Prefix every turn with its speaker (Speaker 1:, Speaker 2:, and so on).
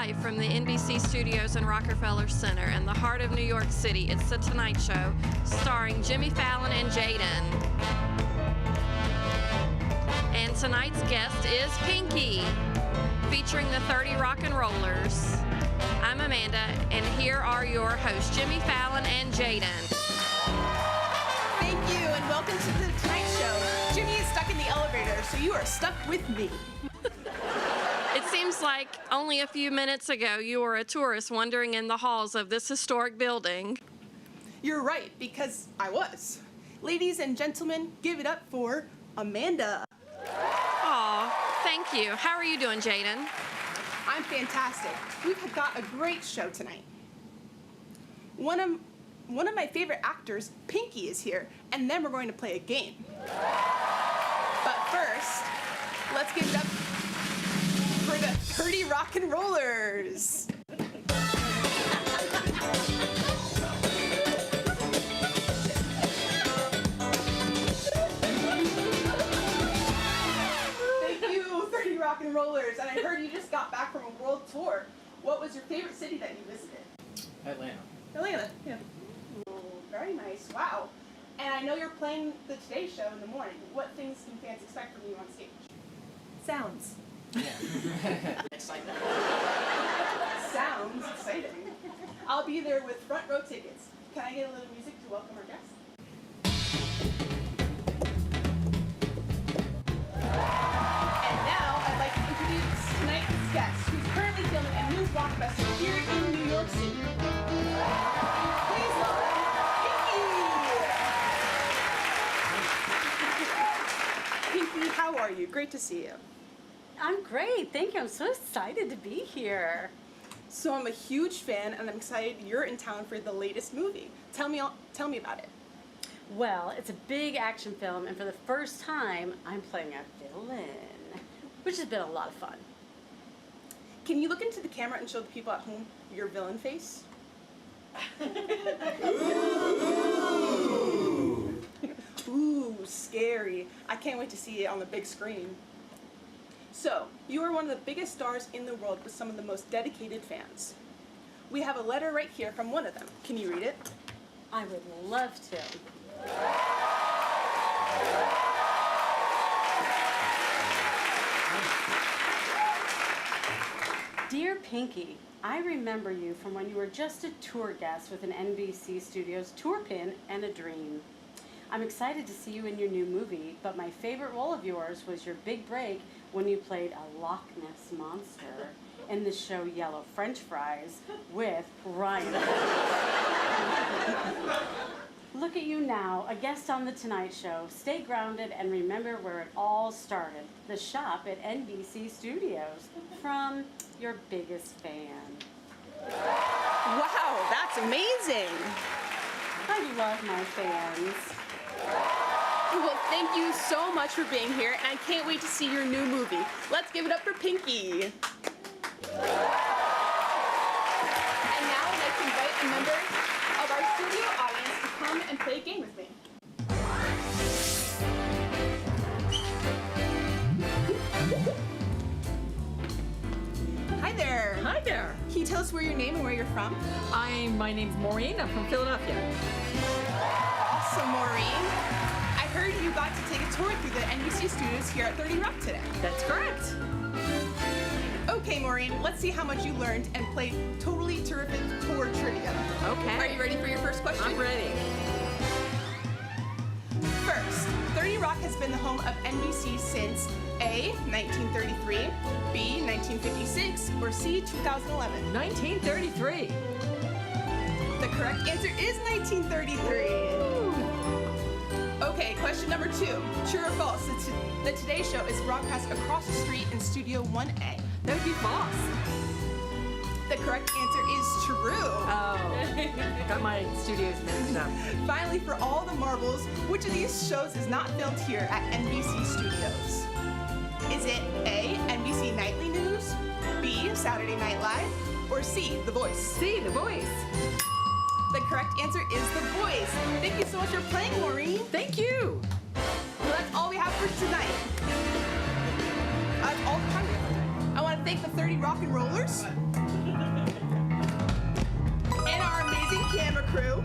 Speaker 1: Live from the NBC Studios in Rockefeller Center in the heart of New York City, it's The Tonight Show, starring Jimmy Fallon and Jaden. And tonight's guest is Pinky, featuring the 30 Rock and Rollers. I'm Amanda, and here are your hosts, Jimmy Fallon and Jaden.
Speaker 2: Thank you, and welcome to The Tonight Show. Jimmy is stuck in the elevator, so you are stuck with me.
Speaker 1: It seems like only a few minutes ago you were a tourist wandering in the halls of this historic building.
Speaker 2: You're right, because I was. Ladies and gentlemen, give it up for Amanda.
Speaker 1: Aw, thank you. How are you doing, Jaden?
Speaker 2: I'm fantastic. We've got a great show tonight. One of my favorite actors, Pinky, is here, and then we're going to play a game. But first, let's give it up for the 30 Rock and Rollers. Thank you, 30 Rock and Rollers. And I heard you just got back from a world tour. What was your favorite city that you visited? Atlanta, yeah. Oh, very nice, wow. And I know you're playing the Today Show in the morning. What things can fans expect from you on stage?
Speaker 3: Sounds.
Speaker 4: Yeah. Exciting.
Speaker 2: Sounds exciting. I'll be there with front row tickets. Can I get a little music to welcome our guests? And now I'd like to introduce tonight's guest, who's currently filming a new blockbuster here in New York City. Please welcome Pinky. Pinky, how are you? Great to see you.
Speaker 3: I'm great, thank you. I'm so excited to be here.
Speaker 2: So I'm a huge fan, and I'm excited you're in town for the latest movie. Tell me about it.
Speaker 3: Well, it's a big action film, and for the first time, I'm playing a villain, which has been a lot of fun.
Speaker 2: Can you look into the camera and show the people at home your villain face? Ooh, scary. I can't wait to see it on the big screen. So, you are one of the biggest stars in the world with some of the most dedicated fans. We have a letter right here from one of them. Can you read it?
Speaker 3: I would love to. Dear Pinky, I remember you from when you were just a tour guest with an NBC Studios tour pin and a dream. I'm excited to see you in your new movie, but my favorite role of yours was your big break when you played a Loch Ness monster in the show Yellow French Fries with Ryan. Look at you now, a guest on The Tonight Show. Stay grounded and remember where it all started, the shop at NBC Studios, from your biggest fan.
Speaker 2: Wow, that's amazing.
Speaker 3: I love my fans.
Speaker 2: Well, thank you so much for being here, and I can't wait to see your new movie. Let's give it up for Pinky. And now I'd like to invite a member of our studio audience to come and play a game with me. Hi there.
Speaker 5: Hi there.
Speaker 2: Can you tell us where your name and where you're from?
Speaker 5: My name's Maureen. I'm from Philadelphia.
Speaker 2: Awesome, Maureen. I heard you got to take a tour through the NBC Studios here at 30 Rock today.
Speaker 5: That's correct.
Speaker 2: Okay, Maureen, let's see how much you learned and played totally terrific tour trivia.
Speaker 5: Okay.
Speaker 2: Are you ready for your first question?
Speaker 5: I'm ready.
Speaker 2: First, 30 Rock has been the home of NBC since A, 1933, B, 1956, or C, 2011.
Speaker 5: 1933.
Speaker 2: The correct answer is 1933. Okay, question number 2. True or false? The Today Show is broadcast across the street in Studio 1A.
Speaker 5: That would be false.
Speaker 2: The correct answer is true.
Speaker 5: Oh, got my studios mixed up.
Speaker 2: Finally, for all the marbles, which of these shows is not filmed here at NBC Studios? Is it A, NBC Nightly News, B, Saturday Night Live, or C, The Voice?
Speaker 5: See, The Voice.
Speaker 2: The correct answer is The Voice. Thank you so much for playing, Maureen.
Speaker 5: Thank you.
Speaker 2: Well, that's all we have for tonight. That's all the time we have for tonight. I want to thank the 30 Rock and Rollers. camera crew.